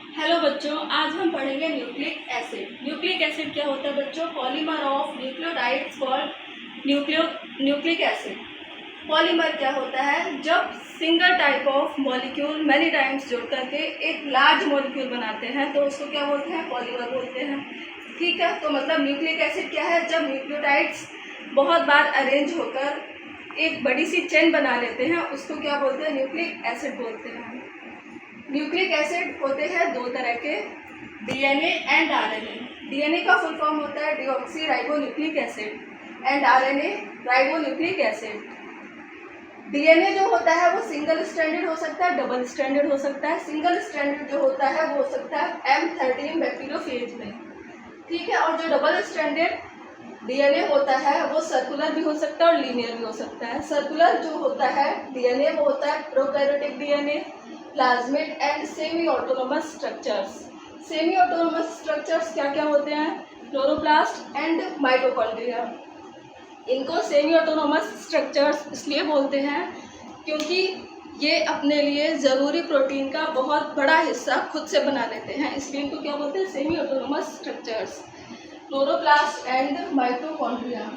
Hello बच्चों, आज हम पढ़ेंगे न्यूक्लिक एसिड। न्यूक्लिक एसिड क्या होता है बच्चों? Polymer of nucleotides called nucleic acid. Polymer क्या होता है? जब single type of molecule many times जोड़ करके एक लार्ज मॉलिक्यूल बनाते हैं तो उसको क्या बोलते हैं? पॉलीमर बोलते हैं। ठीक है, तो मतलब न्यूक्लिक एसिड क्या है? जब न्यूक्लियोटाइड्स बहुत बार अरेंज होकर एक बड़ी सी चेन बना लेते हैं उसको क्या बोलते हैं? न्यूक्लिक एसिड बोलते हैं। न्यूक्लिक एसिड होते हैं दो तरह के, डीएनए एंड आरएनए। डीएनए का फुल फॉर्म होता है deoxy ribonucleic acid and RNA ribonucleic acid. DNA जो होता है वो सिंगल स्ट्रैंडेड हो सकता है, डबल स्ट्रैंडेड हो सकता है। सिंगल स्ट्रैंडेड जो होता है वो हो सकता है M13 बैक्टीरियोफेज में, ठीक है। और जो डबल स्ट्रैंडेड डीएनए होता है वो सर्कुलर भी हो सकता है और लीनियर भी हो सकता है। सर्कुलर जो होता है डीएनए वो होता है prokaryotic DNA, plasmid and semi autonomous structures. Semi autonomous structures क्या क्या होते हैं? Chloroplast and mitochondria. इनको सेमी ऑटोनोमस स्ट्रक्चर्स इसलिए बोलते हैं क्योंकि ये अपने लिए ज़रूरी प्रोटीन का बहुत बड़ा हिस्सा खुद से बना लेते हैं, इसलिए इनको क्या बोलते हैं? Semi autonomous structures. Chloroplast and mitochondria.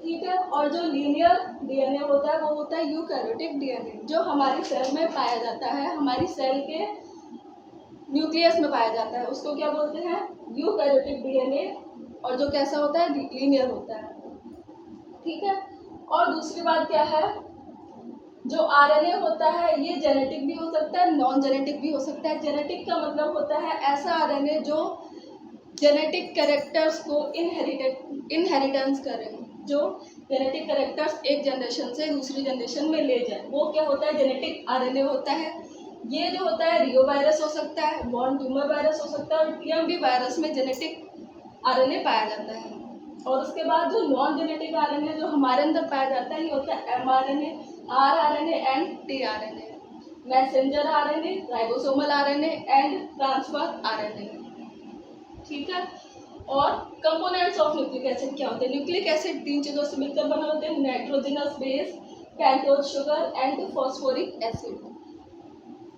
ठीक है, और जो लीनियर डीएनए होता है वो होता है यूकैरियोटिक डीएनए, जो हमारी सेल में पाया जाता है, हमारी सेल के न्यूक्लियस में पाया जाता है, उसको क्या बोलते हैं? Eukaryotic DNA. और जो कैसा होता है? लीनियर होता है, ठीक है। और दूसरी बात क्या है? जो आरएनए होता है ये जेनेटिक भी हो सकता है, नॉन जेनेटिक भी हो सकता है। जेनेटिक का मतलब होता है ऐसा आरएनए जो जेनेटिक कैरेक्टर्स को इनहेरिटेंस करें, जो जेनेटिक कैरेक्टर्स एक जनरेशन से दूसरी जनरेशन में ले जाए, वो क्या होता है? जेनेटिक आरएनए होता है। ये जो होता है रियो वायरस हो सकता है, बॉर्न ट्यूमर वायरस हो सकता है और टीएमवी वायरस में जेनेटिक आरएनए पाया जाता है। और उसके बाद जो नॉन जेनेटिक आरएनए जो हमारे अंदर पाया जाता है ये होता है mRNA, rRNA and tRNA, messenger RNA, ribosomal RNA and transfer RNA, ठीक है। और कंपोनेंट्स ऑफ न्यूक्लिक एसिड क्या होते हैं? न्यूक्लिक एसिड तीन चीज़ों से मिलकर बना होते हैं, nitrogenous base, pentose sugar and phosphoric acid.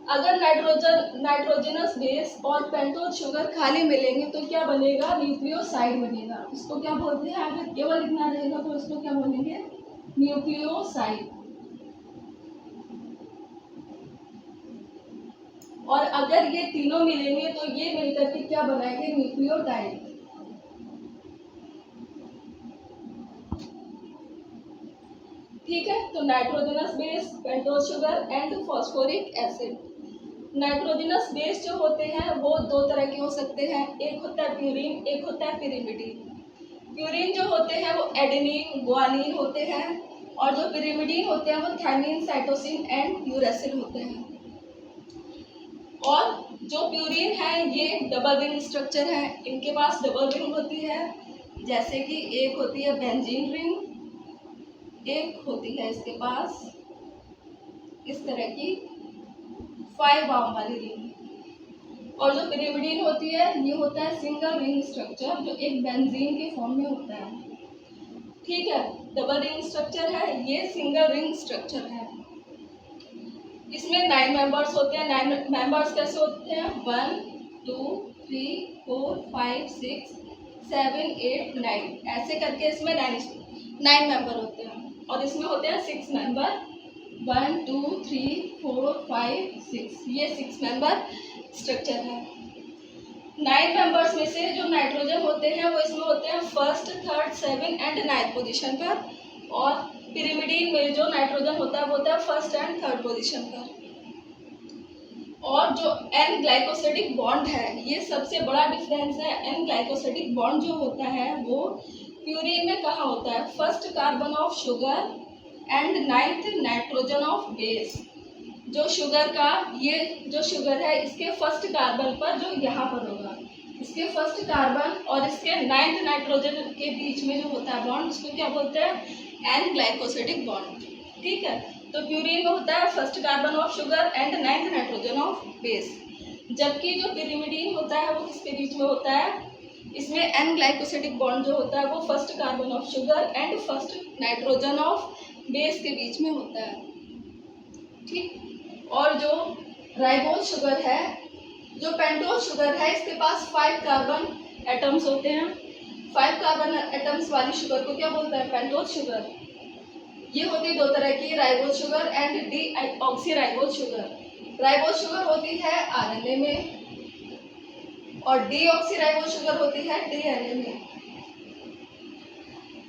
अगर नाइट्रोजनस बेस और पेंटोज शुगर खाली मिलेंगे तो क्या बनेगा? न्यूक्लियोसाइड बनेगा। इसको क्या बोलते हैं? अगर केवल लिखना रहेगा तो इसको क्या बोलेंगे? न्यूक्लियोसाइड। और अगर ये तीनों मिलेंगे तो ये मिलकर के क्या बनाएंगे? न्यूक्लियोटाइड। ठीक है, तो nitrogenous base, pentose sugar and phosphoric acid. Nitrogenous base जो होते हैं वो दो तरह के हो सकते हैं, एक होता है प्यूरिन, एक होता है पिरिमिडीन। प्यूरिन जो होते हैं वो एडेनिन, गुआनिन होते हैं और जो पिरिमिडीन होते हैं वो थायमिन, साइटोसिन एंड यूरेसिल होते हैं। और जो प्यूरिन है ये डबल रिंग स्ट्रक्चर है, इनके पास डबल रिंग होती है, जैसे कि एक होती है बेंजीन रिंग, एक होती है इसके पास इस तरह की 5 आर्म वाली रिंग। और जो पिरिमिडीन होती है ये होता है सिंगल रिंग स्ट्रक्चर जो एक बेंजीन के फॉर्म में होता है, ठीक है। डबल रिंग स्ट्रक्चर है, ये सिंगल रिंग स्ट्रक्चर है। इसमें 9 मेंबर्स होते हैं। 9 मेंबर्स कैसे होते हैं? 1 2 3 4 5 6 7 8 9, ऐसे करके इसमें 9 मेंबर होते हैं। और इसमें होते हैं 6 मेंबर, 1 2 3 4 5 6, ये 6 मेंबर स्ट्रक्चर है। 9 मेंबर्स में से जो नाइट्रोजन होते हैं वो इसमें होते हैं फर्स्ट, थर्ड, 7 एंड 9 पोजीशन पर। और पिरिमिडीन में जो नाइट्रोजन होता है वो होता है फर्स्ट एंड थर्ड पोजीशन पर। और जो एन ग्लाइकोसिडिक बॉन्ड है ये सबसे बड़ा डिफरेंस है। एन ग्लाइकोसिडिक बॉन्ड जो होता है वो प्यूरिन में कहाँ होता है? First carbon of sugar and 9th nitrogen of base. जो शुगर का ये जो शुगर है इसके फर्स्ट कार्बन पर जो यहाँ पर होगा, इसके फर्स्ट कार्बन और इसके 9th नाइट्रोजन के बीच में जो होता है बॉन्ड उसको क्या बोलते हैं? एन ग्लाइकोसिडिक बॉन्ड, ठीक है। तो प्यूरिन में होता है first carbon of sugar and 9th nitrogen of base, जबकि जो पिरिमिडीन होता है वो किसके बीच में होता है? इसमें एन ग्लाइकोसिडिक बॉन्ड जो होता है वो first carbon of sugar and first nitrogen of base के बीच में होता है, ठीक। और जो राइबोज शुगर है, जो पेंटोज शुगर है, इसके पास 5 कार्बन एटम्स होते हैं। 5 कार्बन एटम्स वाली शुगर को क्या बोलते हैं? Pentose sugar. ये होती है दो तरह की, ribose sugar and D oxy ribose sugar. Ribose sugar होती है आरएनए में और डी ऑक्सी राइबोज शुगर होती है डीएनए में।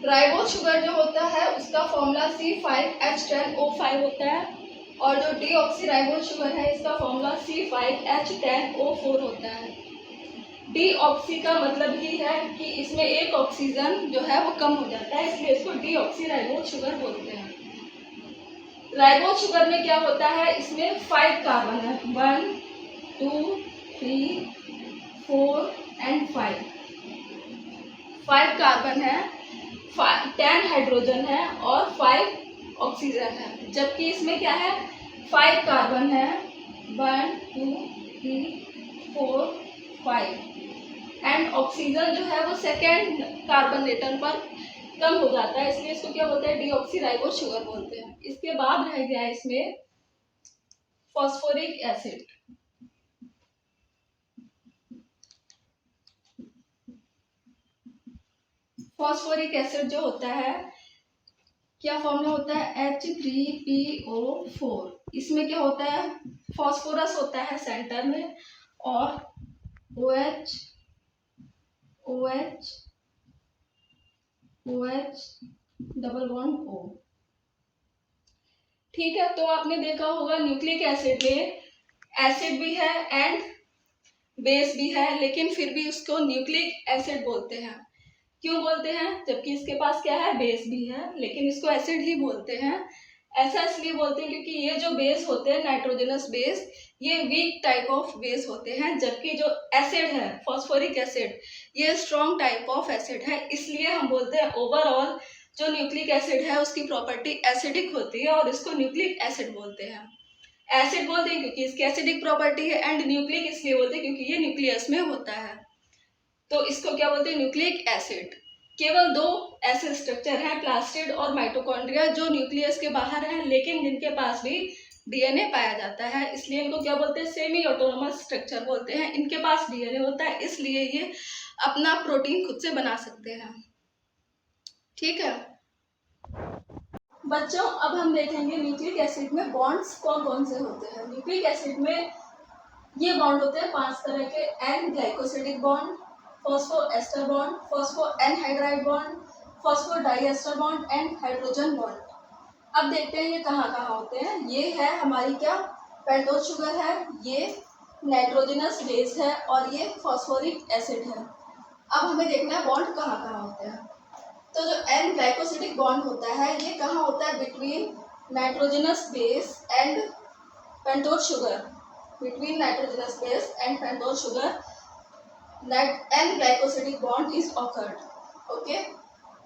राइबोज शुगर जो होता है उसका फॉर्मूला C5H10O5 होता है और जो डी ऑक्सी राइबोज शुगर है इसका फॉर्मूला C5H10O4 होता है। डी ऑक्सी का मतलब ही है कि इसमें एक ऑक्सीजन जो है वो कम हो जाता है, इसलिए इसको डी ऑक्सी राइबोज शुगर बोलते हैं। राइबोज शुगर में क्या होता है? इसमें 5 कार्बन है, 1 2 3 4 एंड 5 कार्बन है, 10 हाइड्रोजन है और 5 ऑक्सीजन है। जबकि इसमें क्या है? 5 कार्बन है, 1 2 3 4 5 एंड ऑक्सीजन जो है वो सेकेंड कार्बन एटम पर कम हो जाता है, इसलिए इसको क्या बोलते हैं? डीऑक्सी राइबोज शुगर बोलते हैं। इसके बाद रह गया इसमें फॉस्फोरिक एसिड। फॉस्फोरिक एसिड जो होता है, क्या फॉर्मूला होता है? H3PO4। इसमें क्या होता है? फॉस्फोरस होता है सेंटर में और OH डबल बॉन्ड O, ठीक है। तो आपने देखा होगा न्यूक्लिक एसिड में एसिड भी है एंड बेस भी है, लेकिन फिर भी उसको न्यूक्लिक एसिड बोलते हैं। क्यों बोलते हैं? जबकि इसके पास क्या है? बेस भी है, लेकिन इसको एसिड ही बोलते हैं। ऐसा इसलिए बोलते हैं क्योंकि ये जो बेस होते हैं, नाइट्रोजनस बेस, ये वीक टाइप ऑफ बेस होते हैं, जबकि जो एसिड है फॉस्फोरिक एसिड, ये स्ट्रॉन्ग टाइप ऑफ एसिड है। इसलिए हम बोलते हैं ओवरऑल जो न्यूक्लिक एसिड है उसकी प्रॉपर्टी एसिडिक होती है और इसको न्यूक्लिक एसिड बोलते हैं। एसिड बोलते हैं क्योंकि इसकी एसिडिक प्रॉपर्टी है एंड न्यूक्लिक इसलिए बोलते हैं क्योंकि ये न्यूक्लियस में होता है। तो इसको क्या बोलते हैं? Nucleic acid. केवल 2 ऐसे स्ट्रक्चर हैं, प्लास्टिड और माइटोकॉन्ड्रिया, जो न्यूक्लियस के बाहर हैं लेकिन जिनके पास भी डीएनए पाया जाता है, इसलिए इनको क्या बोलते हैं? सेमी ऑटोनोमस स्ट्रक्चर बोलते हैं। इनके पास डीएनए होता है, इसलिए ये अपना प्रोटीन खुद से बना सकते हैं, ठीक है बच्चों। अब हम देखेंगे न्यूक्लिक एसिड में बॉन्ड्स कौन कौन से होते हैं। न्यूक्लिक एसिड में ये बॉन्ड होते हैं 5 तरह के: N glycosidic bond, phosphoester bond, phospho anhydride bond, phospho diester bond and hydrogen bond. अब देखते हैं ये कहाँ कहाँ होते हैं। ये है हमारी क्या? पेंटोज शुगर है, ये नाइट्रोजनस बेस है और ये फॉस्फोरिक एसिड है। अब हमें देखना है बॉन्ड कहाँ कहाँ होते हैं। तो जो एन ग्लाइकोसिडिक बॉन्ड होता है ये कहाँ होता है? Between nitrogenous base and pentose sugar. Between nitrogenous base and pentose sugar N glycosidic bond is awkward, okay.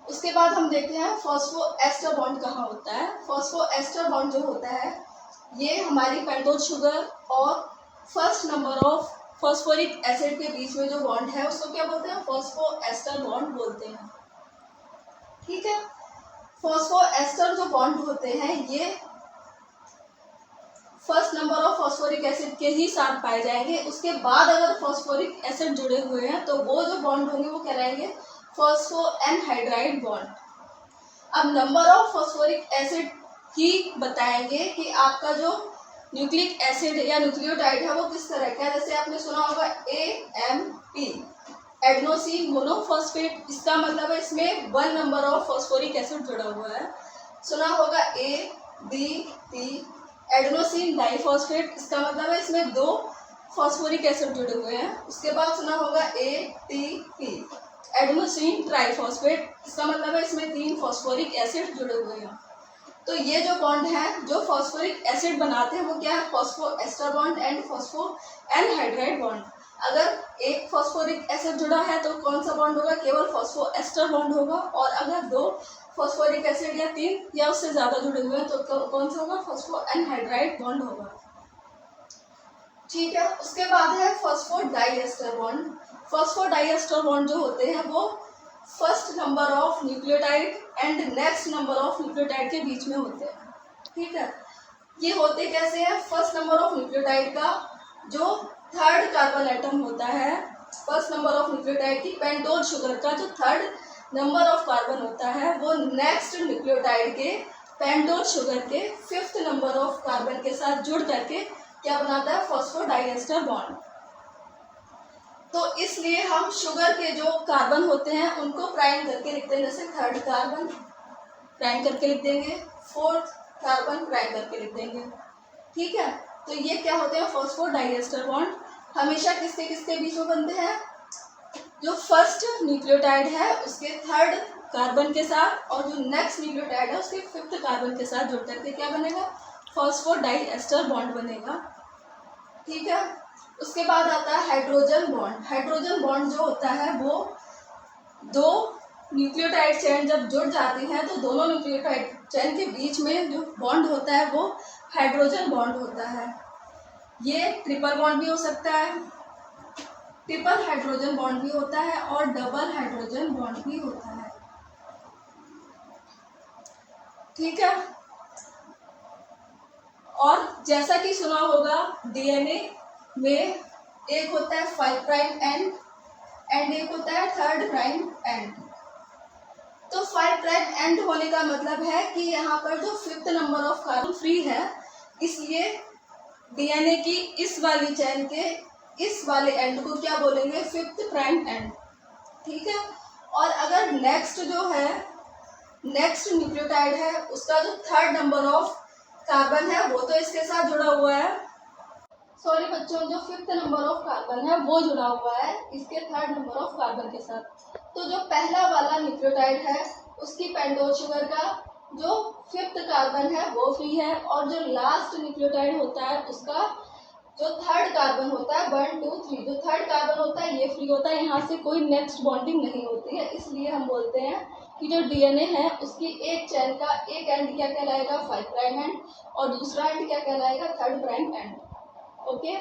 उसके बाद हम देखते हैं फॉस्फोएस्टर बॉन्ड कहाँ होता है। फॉस्फोएस्टर बॉन्ड जो होता है ये हमारी पेंटोज शुगर और first number of phosphoric acid के बीच में जो बॉन्ड है उसको क्या बोलते हैं? फॉस्फोएस्टर बॉन्ड बोलते हैं, ठीक है। फॉस्फोएस्टर जो बॉन्ड होते हैं ये first number of phosphoric acid के ही साथ पाए जाएंगे। उसके बाद अगर फॉस्फोरिक एसिड जुड़े हुए हैं तो वो जो बॉन्ड होंगे वो कहलाएंगे फॉस्फो एनहाइड्राइड बॉन्ड। अब नंबर ऑफ फॉस्फोरिक एसिड ही बताएंगे कि आपका जो न्यूक्लिक एसिड या न्यूक्लियोटाइड है वो किस तरह का है। जैसे आपने सुना होगा AMP, एडेनोसिन मोनोफॉस्फेट, इसका मतलब है इसमें 1 नंबर ऑफ फॉस्फोरिक एसिड जुड़ा हुआ है। सुना होगा ADP, एडेनोसिन डाइफॉस्फेट, इसका मतलब है इसमें 2 फॉस्फोरिक एसिड जुड़े हुए हैं। उसके बाद सुना होगा ATP, एडेनोसिन ट्राइफॉस्फेट, इसका मतलब है इसमें 3 फॉस्फोरिक एसिड जुड़े हुए हैं। तो ये जो बॉन्ड है जो फॉस्फोरिक एसिड बनाते हैं वो क्या है? Phosphoester bond and phospho anhydride bond. अगर एक फॉस्फोरिक एसिड जुड़ा है तो कौन सा बॉन्ड होगा? केवल फॉस्फोएस्टर बॉन्ड होगा। और अगर 2 फॉस्फोरिक एसिड या 3 या उससे ज़्यादा जुड़े हुए हैं तो कौन सा होगा? फॉस्फो एनहाइड्राइड बॉन्ड होगा, ठीक है। उसके बाद है phospho diester bond. Phosphodiester bond जो होते हैं वो first number of nucleotide and next number of nucleotide के बीच में होते हैं। ठीक है, ये होते कैसे हैं? फर्स्ट नंबर ऑफ न्यूक्लियोटाइड का जो थर्ड कार्बन एटम होता है, फर्स्ट नंबर ऑफ न्यूक्लियोटाइड की पेंटोज शुगर का जो थर्ड नंबर ऑफ कार्बन होता है वो नेक्स्ट न्यूक्लियोटाइड के पेंटोज शुगर के फिफ्थ नंबर ऑफ कार्बन के साथ जुड़ करके क्या बनाता है? Phosphodiester bond. तो इसलिए हम शुगर के जो कार्बन होते हैं उनको प्राइम करके लिखते हैं, जैसे थर्ड कार्बन प्राइम करके लिख देंगे, फोर्थ कार्बन प्राइम करके लिख देंगे। ठीक है, तो ये क्या होते हैं? फॉस्फोडाइएस्टर बॉन्ड हमेशा किसके किसके बीच में बनते हैं? जो फर्स्ट न्यूक्लियोटाइड है उसके थर्ड कार्बन के साथ और जो नेक्स्ट न्यूक्लियोटाइड है उसके फिफ्थ कार्बन के साथ जुड़ करके क्या बनेगा? फॉस्फोडाइएस्टर बॉन्ड बनेगा। ठीक है, उसके बाद आता है हाइड्रोजन बॉन्ड। हाइड्रोजन बॉन्ड जो होता है वो दो न्यूक्लियोटाइड चेन जब जुड़ जाती हैं तो दोनों न्यूक्लियोटाइड चेन के बीच में जो बॉन्ड होता है वो हाइड्रोजन बॉन्ड होता है। ये ट्रिपल बॉन्ड भी हो सकता है, ट्रिपल हाइड्रोजन बॉन्ड भी होता है और डबल हाइड्रोजन बॉन्ड भी होता है। ठीक है, और जैसा कि सुना होगा डीएनए में एक होता है 5 प्राइम एंड एक होता है 3 प्राइम एंड। तो 5 प्राइम एंड होने का मतलब है कि यहाँ पर जो fifth number of carbon free है, इसलिए डीएनए की इस वाली चेन के इस वाले एंड को क्या बोलेंगे? Fifth prime and. ठीक है, और अगर नेक्स्ट जो है नेक्स्ट न्यूक्लियोटाइड है उसका जो थर्ड नंबर ऑफ कार्बन है वो तो इसके साथ जुड़ा हुआ है, सॉरी बच्चों, जो फिफ्थ नंबर ऑफ कार्बन है वो जुड़ा हुआ है इसके थर्ड नंबर ऑफ कार्बन के साथ। तो जो पहला वाला न्यूक्लियोटाइड है उसकी पेंटोज शुगर का जो फिफ्थ कार्बन है वो फ्री है और जो लास्ट न्यूक्लियोटाइड होता है उसका जो थर्ड कार्बन होता है 1 2 3 जो थर्ड कार्बन होता है ये फ्री होता है, यहाँ से कोई नेक्स्ट बॉन्डिंग नहीं होती है। इसलिए हम बोलते हैं कि जो डीएनए है उसकी एक चेन का एक एंड क्या कहलाएगा? 5 प्राइम एंड और दूसरा एंड क्या कहलाएगा? 3 प्राइम एंड। ओके।